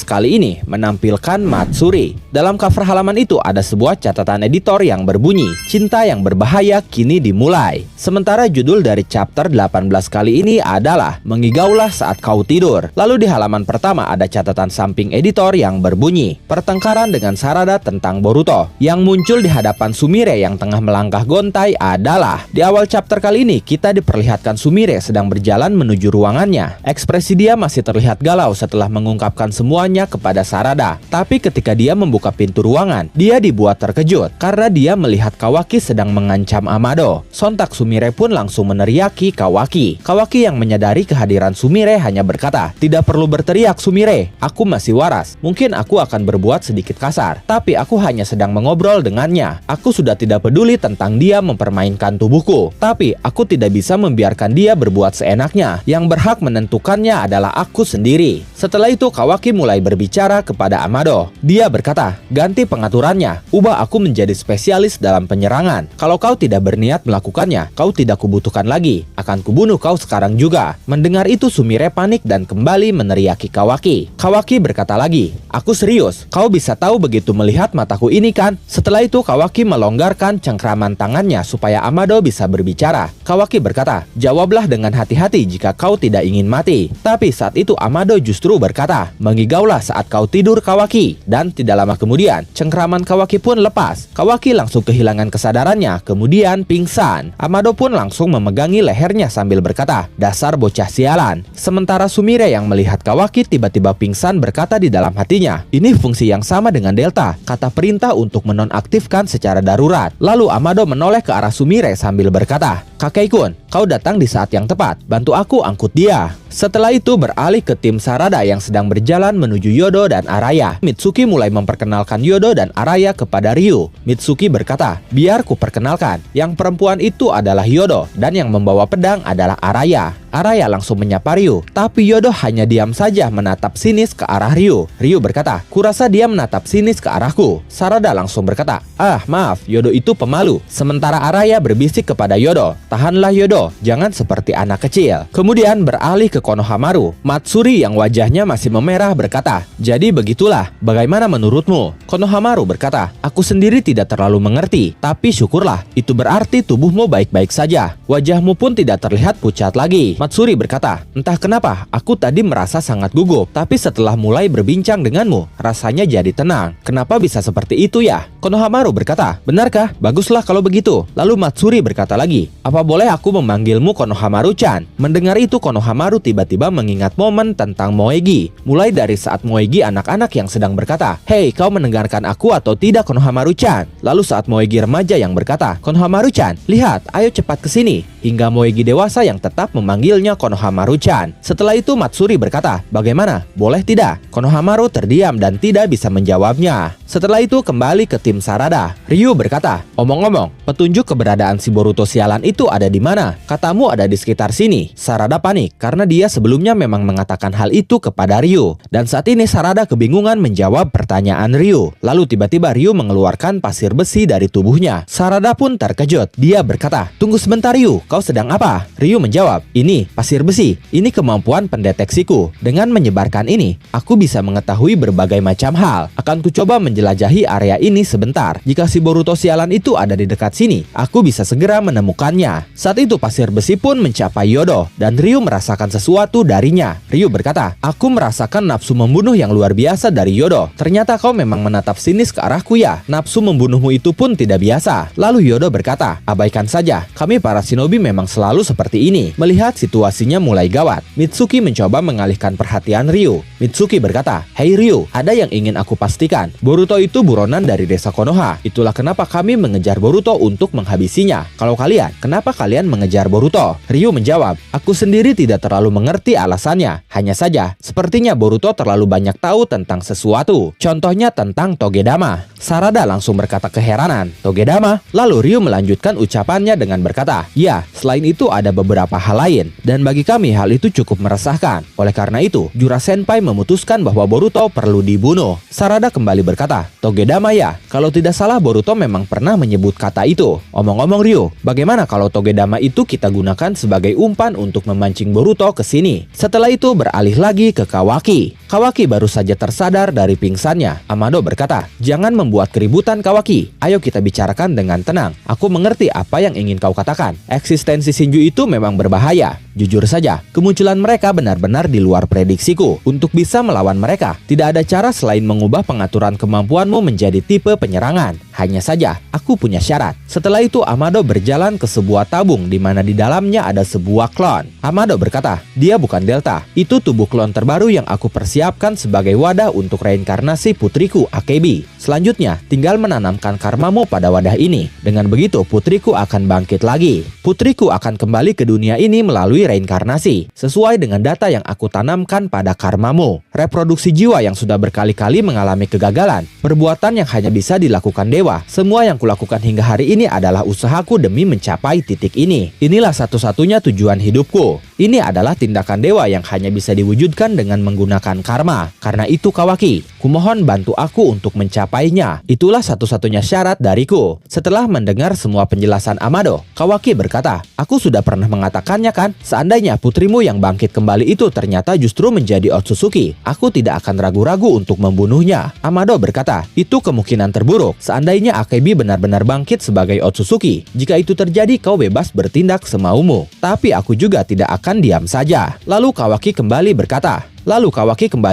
kali ini menampilkan Matsuri. Dalam cover halaman itu ada sebuah catatan editor yang berbunyi, "Cinta yang berbahaya kini dimulai." Sementara judul dari chapter 18 kali ini adalah "Mengigaulah saat kau tidur." Lalu di halaman pertama ada catatan samping editor yang berbunyi, "Pertengkaran dengan Sarada tentang Boruto." Yang muncul di hadapan Sumire yang tengah melangkah gontai adalah, di awal chapter kali ini kita diperlihatkan Sumire sedang berjalan menuju ruangannya. Ekspresi dia masih terlihat galau setelah mengungkapkan semuanya kepada Sarada. Tapi ketika dia membuka pintu ruangan, dia dibuat terkejut karena dia melihat Kawaki sedang mengancam Amado. Sontak Sumire pun langsung meneriaki Kawaki. Kawaki yang menyadari kehadiran Sumire hanya berkata, "Tidak perlu berteriak Sumire, aku masih waras. Mungkin aku akan berbuat sedikit kasar, tapi aku hanya sedang mengobrol dengannya. Aku sudah tidak peduli tentang dia mempermainkan tubuhku, tapi aku tidak bisa membiarkan dia berbuat seenaknya. Yang berhak menentukannya adalah aku sendiri." Setelah itu Kawaki mulai berbicara kepada Amado. Dia berkata, "Ganti pengaturannya, ubah aku menjadi spesialis dalam penyerangan. Kalau kau tidak berniat melakukannya, kau tidak kubutuhkan lagi. Akan kubunuh kau sekarang juga." Mendengar itu Sumire panik dan kembali meneriaki Kawaki. Kawaki berkata lagi, "Aku serius, kau bisa tahu begitu melihat mataku ini kan?" Setelah itu Kawaki melonggarkan cengkraman tangannya supaya Amado bisa berbicara. Kawaki berkata, "Jawablah dengan hati-hati jika kau tidak ingin mati." Tapi saat itu Amado justru berkata, "Mengigaulah saat kau tidur Kawaki." Dan tidak lama kemudian cengkraman Kawaki pun lepas. Kawaki langsung kehilangan kesadarannya, kemudian pingsan. Amado pun langsung memegangi lehernya sambil berkata, "Dasar bocah sialan." Sementara Sumire yang melihat Kawaki tiba-tiba pingsan berkata di dalam hatinya, "Ini fungsi yang sama dengan Delta, kata perintah untuk menonaktifkan secara darurat." Lalu Amado menoleh ke arah Sumire sambil berkata, "Kakei-kun, kau datang di saat yang tepat. Bantu aku angkut dia." Setelah itu beralih ke tim Sarada yang sedang berjalan menuju Yodo dan Araya. Mitsuki mulai memperkenalkan Yodo dan Araya kepada Ryu. Mitsuki berkata, "Biar ku perkenalkan, yang perempuan itu adalah Yodo dan yang membawa pedang adalah Araya." Araya langsung menyapa Ryu, tapi Yodo hanya diam saja menatap sinis ke arah Ryu. Ryu berkata, "Kurasa dia menatap sinis ke arahku." Sarada langsung berkata, "Ah, maaf, Yodo itu pemalu." Sementara Araya berbisik kepada Yodo, "Tahanlah Yodo, jangan seperti anak kecil." Kemudian beralih ke Konohamaru. Matsuri yang wajahnya masih memerah berkata, "Jadi begitulah, bagaimana menurutmu?" Konohamaru berkata, "Aku sendiri tidak terlalu mengerti, tapi syukurlah, itu berarti tubuhmu baik-baik saja. Wajahmu pun tidak terlihat pucat lagi." Matsuri berkata, "Entah kenapa, aku tadi merasa sangat gugup, tapi setelah mulai berbincang denganmu, rasanya jadi tenang. Kenapa bisa seperti itu ya?" Konohamaru berkata, "Benarkah? Baguslah kalau begitu." Lalu Matsuri berkata lagi, "Apa boleh aku memanggilmu Konohamaru-chan?" Mendengar itu Konohamaru tiba-tiba mengingat momen tentang Moegi. Mulai dari saat Moegi anak-anak yang sedang berkata, "Hei, kau mendengarkan aku atau tidak Konohamaru-chan?" Lalu saat Moegi remaja yang berkata, "Konohamaru-chan, lihat, ayo cepat ke sini." Hingga Moegi dewasa yang tetap memanggilnya Konohamaru-chan. Setelah itu Matsuri berkata, "Bagaimana? Boleh tidak?" Konohamaru terdiam dan tidak bisa menjawabnya. Setelah itu kembali ke tim Sarada. Ryu berkata, "Omong-omong, petunjuk keberadaan si Boruto sialan itu ada di mana? Katamu ada di sekitar sini." Sarada panik karena dia sebelumnya memang mengatakan hal itu kepada Ryu. Dan saat ini Sarada kebingungan menjawab pertanyaan Ryu. Lalu tiba-tiba Ryu mengeluarkan pasir besi dari tubuhnya. Sarada pun terkejut. Dia berkata, "Tunggu sebentar Ryu, kau sedang apa?" Ryu menjawab, "Ini pasir besi. Ini kemampuan pendeteksiku. Dengan menyebarkan ini, aku bisa mengetahui berbagai macam hal. Akan kucoba menjelajahi area ini sebentar. Jika si Boruto sialan itu ada di dekat sini, aku bisa segera menemukannya." Saat itu pasir besi pun mencapai Yodo dan Ryu merasakan sesuatu darinya. Ryu berkata, "Aku merasakan nafsu membunuh yang luar biasa dari Yodo. Ternyata kau memang menatap sinis ke arahku ya. Nafsu membunuhmu itu pun tidak biasa." Lalu Yodo berkata, "Abaikan saja. Kami para shinobi memang selalu seperti ini." Melihat situasinya mulai gawat, Mitsuki mencoba mengalihkan perhatian Ryu. Mitsuki berkata, "Hei Ryu, ada yang ingin aku pastikan. Boruto itu buronan dari desa Konoha. Itulah kenapa kami mengejar Boruto untuk menghabisinya. Kalau kalian, kenapa kalian mengejar Boruto?" Ryu menjawab, "Aku sendiri tidak terlalu mengerti alasannya. Hanya saja, sepertinya Boruto terlalu banyak tahu tentang sesuatu. Contohnya tentang Togedama." Sarada langsung berkata keheranan, "Togedama?" Lalu Ryu melanjutkan ucapannya dengan berkata, "Ya, selain itu ada beberapa hal lain. Dan bagi kami hal itu cukup meresahkan. Oleh karena itu, Jura Senpai memutuskan bahwa Boruto perlu dibunuh." Sarada kembali berkata, "Togedama ya? Kalau tidak salah Boruto memang pernah menyebut kata itu. Omong-omong Ryu, bagaimana kalau Togedama itu kita gunakan sebagai umpan untuk memancing Boruto ke sini?" Setelah itu beralih lagi ke Kawaki. Kawaki Kawaki baru saja tersadar dari pingsannya. Amado berkata, "Jangan membuat keributan, Kawaki. Ayo kita bicarakan dengan tenang. Aku mengerti apa yang ingin kau katakan. Eksistensi Shinju itu memang berbahaya. Jujur saja, kemunculan mereka benar-benar di luar prediksiku. Untuk bisa melawan mereka, tidak ada cara selain mengubah pengaturan kemampuanmu menjadi tipe penyerangan. Hanya saja, aku punya syarat." Setelah itu, Amado berjalan ke sebuah tabung di mana di dalamnya ada sebuah klon. Amado berkata, "Dia bukan Delta. Itu tubuh klon terbaru yang aku persiapkan sebagai wadah untuk reinkarnasi putriku Akebi. Selanjutnya, tinggal menanamkan karmamu pada wadah ini. Dengan begitu, putriku akan bangkit lagi. Putriku akan kembali ke dunia ini melalui reinkarnasi, sesuai dengan data yang aku tanamkan pada karmamu. Reproduksi jiwa yang sudah berkali-kali mengalami kegagalan, perbuatan yang hanya bisa dilakukan dewa. Semua yang kulakukan hingga hari ini adalah usahaku demi mencapai titik ini. Inilah satu-satunya tujuan hidupku. Ini adalah tindakan dewa yang hanya bisa diwujudkan dengan menggunakan karma. Karena itu, Kawaki, kumohon bantu aku untuk mencapainya. Itulah satu-satunya syarat dariku." Setelah mendengar semua penjelasan Amado, Kawaki berkata, "Aku sudah pernah mengatakannya kan, seandainya putrimu yang bangkit kembali itu ternyata justru menjadi Otsutsuki, aku tidak akan ragu-ragu untuk membunuhnya." Amado berkata, "Itu kemungkinan terburuk. Seandainya Akebi benar-benar bangkit sebagai Otsutsuki, jika itu terjadi kau bebas bertindak semaumu. Tapi aku juga tidak akan diam saja." Lalu Kawaki kembali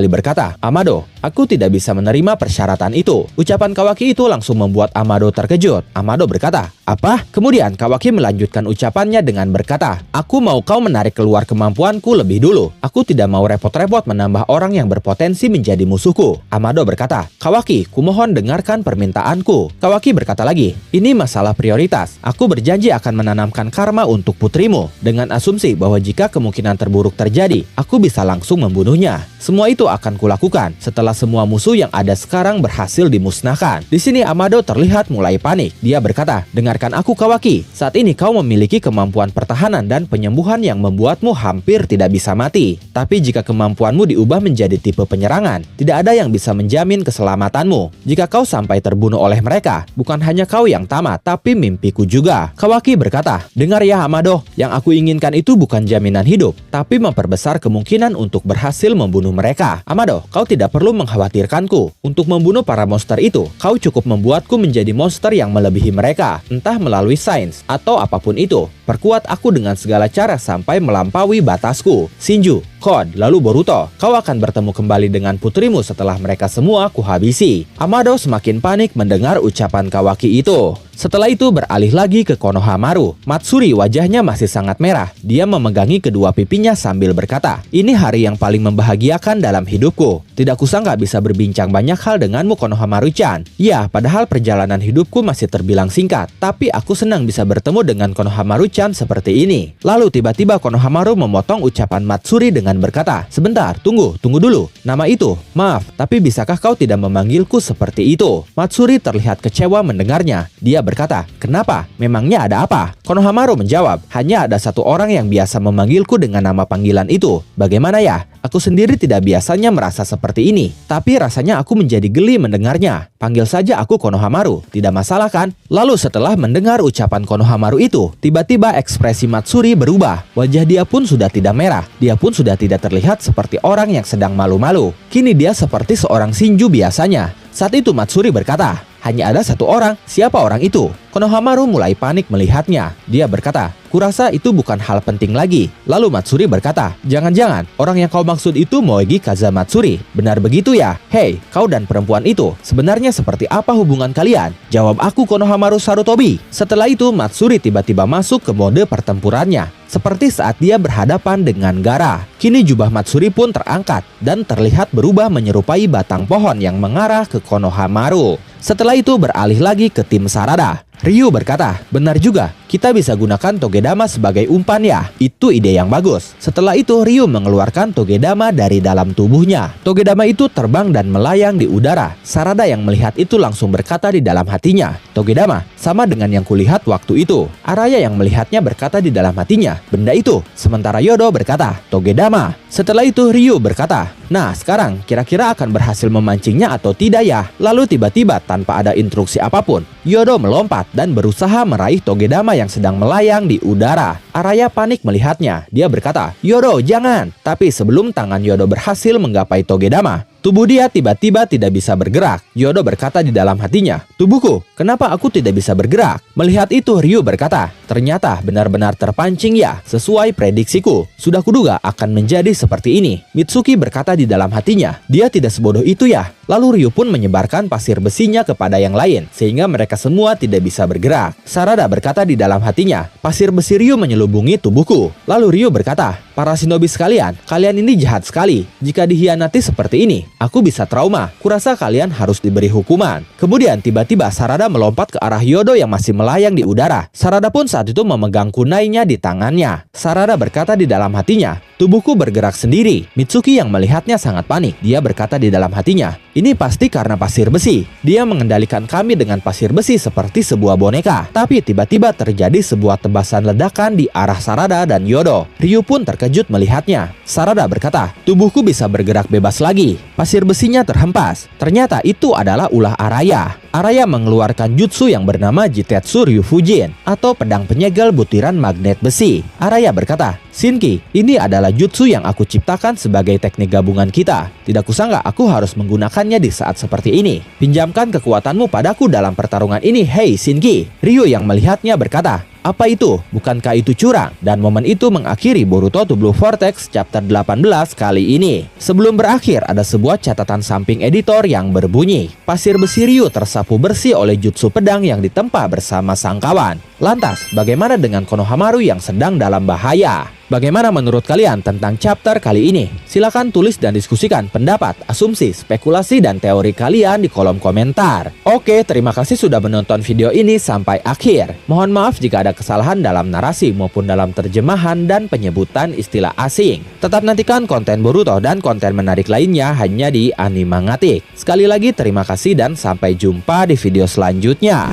berkata, "Amado, aku tidak bisa menerima persyaratan itu." Ucapan Kawaki itu langsung membuat Amado terkejut. Amado berkata, "Apa?" Kemudian Kawaki melanjutkan ucapannya dengan berkata, "Aku mau kau menarik keluar kemampuanku lebih dulu. Aku tidak mau repot-repot menambah orang yang berpotensi menjadi musuhku." Amado berkata, "Kawaki, kumohon dengarkan permintaanku." Kawaki berkata lagi, "Ini masalah prioritas. Aku berjanji akan menanamkan karma untuk putrimu, dengan asumsi bahwa jika kemungkinan terburuk terjadi, aku bisa langsung membunuhnya. Semua itu akan kulakukan setelah semua musuh yang ada sekarang berhasil dimusnahkan." Di sini Amado terlihat mulai panik. Dia berkata, "Dengarkan aku, Kawaki. Saat ini kau memiliki kemampuan pertahanan dan penyembuhan yang membuatmu hampir tidak bisa mati. Tapi jika kemampuanmu diubah menjadi tipe penyerangan, tidak ada yang bisa menjamin keselamatanmu. Jika kau sampai terbunuh oleh mereka, bukan hanya kau yang tamat, tapi mimpiku juga." Kawaki berkata, "Dengar ya Amado, yang aku inginkan itu bukan jaminan hidup, tapi memperbesar kemungkinan untuk berhasil membunuh mereka. Amado, kau tidak perlu mengkhawatirkanku. Untuk membunuh para monster itu, kau cukup membuatku menjadi monster yang melebihi mereka, entah melalui sains atau apapun itu. Perkuat aku dengan segala cara sampai melampaui batasku. Shinju, Code, lalu Boruto, kau akan bertemu kembali dengan putrimu setelah mereka semua kuhabisi." Amado semakin panik mendengar ucapan Kawaki itu. Setelah itu beralih lagi ke Konohamaru. Matsuri wajahnya masih sangat merah. Dia memegangi kedua pipinya sambil berkata, "Ini hari yang paling membahagiakan dalam hidupku. Tidak kusangka bisa berbincang banyak hal denganmu, Konohamaru-chan. Ya, padahal perjalanan hidupku masih terbilang singkat, tapi aku senang bisa bertemu dengan Konohamaru-chan seperti ini." Lalu tiba-tiba Konohamaru memotong ucapan Matsuri dengan berkata, "Sebentar, tunggu dulu. Nama itu, maaf, tapi bisakah kau tidak memanggilku seperti itu?" Matsuri terlihat kecewa mendengarnya. Dia berkata, "Kenapa? Memangnya ada apa?" Konohamaru menjawab, "Hanya ada satu orang yang biasa memanggilku dengan nama panggilan itu. Bagaimana ya? Aku sendiri tidak biasanya merasa seperti ini, tapi rasanya aku menjadi geli mendengarnya. Panggil saja aku Konohamaru, tidak masalah kan?" Lalu setelah mendengar ucapan Konohamaru itu, tiba-tiba ekspresi Matsuri berubah. Wajah dia pun sudah tidak merah. Dia pun sudah tidak terlihat seperti orang yang sedang malu-malu. Kini dia seperti seorang Shinju biasanya. Saat itu Matsuri berkata, "Hanya ada satu orang. Siapa orang itu?" Konohamaru mulai panik melihatnya. Dia berkata, "Kurasa itu bukan hal penting lagi." Lalu Matsuri berkata, "Jangan-jangan orang yang kau maksud itu Moegi Kazamatsuri. Benar begitu ya? Hei, kau dan perempuan itu, sebenarnya seperti apa hubungan kalian? Jawab aku, Konohamaru Sarutobi." Setelah itu Matsuri tiba-tiba masuk ke mode pertempurannya, seperti saat dia berhadapan dengan Gaara. Kini jubah Matsuri pun terangkat dan terlihat berubah menyerupai batang pohon yang mengarah ke Konohamaru. Setelah itu beralih lagi ke tim Sarada. Ryu berkata, "Benar juga, kita bisa gunakan Togedama sebagai umpan ya. Itu ide yang bagus." Setelah itu Ryu mengeluarkan Togedama dari dalam tubuhnya. Togedama itu terbang dan melayang di udara. Sarada yang melihat itu langsung berkata di dalam hatinya, "Togedama, sama dengan yang kulihat waktu itu." Araya yang melihatnya berkata di dalam hatinya, "Benda itu." Sementara Yodo berkata, "Togedama." Setelah itu Ryu berkata, "Nah, sekarang kira-kira akan berhasil memancingnya atau tidak ya?" Lalu tiba-tiba tanpa ada instruksi apapun, Yodo melompat dan berusaha meraih Togedama yang sedang melayang di udara. Araya panik melihatnya. Dia berkata, "Yodo, jangan!" Tapi sebelum tangan Yodo berhasil menggapai Togedama, Tubuh dia tiba-tiba tidak bisa bergerak. Yodo berkata di dalam hatinya, "Tubuhku, kenapa aku tidak bisa bergerak?" Melihat itu, Ryu berkata, "Ternyata benar-benar terpancing ya, sesuai prediksiku. Sudah kuduga akan menjadi seperti ini." Mitsuki berkata di dalam hatinya, "Dia tidak sebodoh itu ya." Lalu Ryu pun menyebarkan pasir besinya kepada yang lain, sehingga mereka semua tidak bisa bergerak. Sarada berkata di dalam hatinya, "Pasir besi Ryu menyelubungi tubuhku." Lalu Ryu berkata, "Para shinobi sekalian, kalian ini jahat sekali. Jika dihianati seperti ini, aku bisa trauma. Kurasa kalian harus diberi hukuman." Kemudian tiba-tiba Sarada melompat ke arah Yodo yang masih melayang di udara. Sarada pun saat itu memegang kunainya di tangannya. Sarada berkata di dalam hatinya, "Tubuhku bergerak sendiri." Mitsuki yang melihatnya sangat panik. Dia berkata di dalam hatinya, "Ini pasti karena pasir besi. Dia mengendalikan kami dengan pasir besi seperti sebuah boneka." Tapi tiba-tiba terjadi sebuah tebasan ledakan di arah Sarada dan Yodo. Ryu pun terkejut melihatnya. Sarada berkata, "Tubuhku bisa bergerak bebas lagi." Pasir besinya terhempas. Ternyata itu adalah ulah Araya. Araya mengeluarkan jutsu yang bernama Jitetsu Ryufujin atau pedang penyegel butiran magnet besi. Araya berkata, "Shinki, ini adalah jutsu yang aku ciptakan sebagai teknik gabungan kita. Tidak kusangka aku harus menggunakannya di saat seperti ini. Pinjamkan kekuatanmu padaku dalam pertarungan ini, hei Shinki." Ryu yang melihatnya berkata, "Apa itu? Bukankah itu curang?" Dan momen itu mengakhiri Boruto to Blue Vortex chapter 18 kali ini. Sebelum berakhir, ada sebuah catatan samping editor yang berbunyi, "Pasir besi Ryu tersapu bersih oleh jutsu pedang yang ditempa bersama sang kawan." Lantas, bagaimana dengan Konohamaru yang sedang dalam bahaya? Bagaimana menurut kalian tentang chapter kali ini? Silakan tulis dan diskusikan pendapat, asumsi, spekulasi, dan teori kalian di kolom komentar. Oke, terima kasih sudah menonton video ini sampai akhir. Mohon maaf jika ada kesalahan dalam narasi maupun dalam terjemahan dan penyebutan istilah asing. Tetap nantikan konten Boruto dan konten menarik lainnya hanya di Animangatik. Sekali lagi terima kasih dan sampai jumpa di video selanjutnya.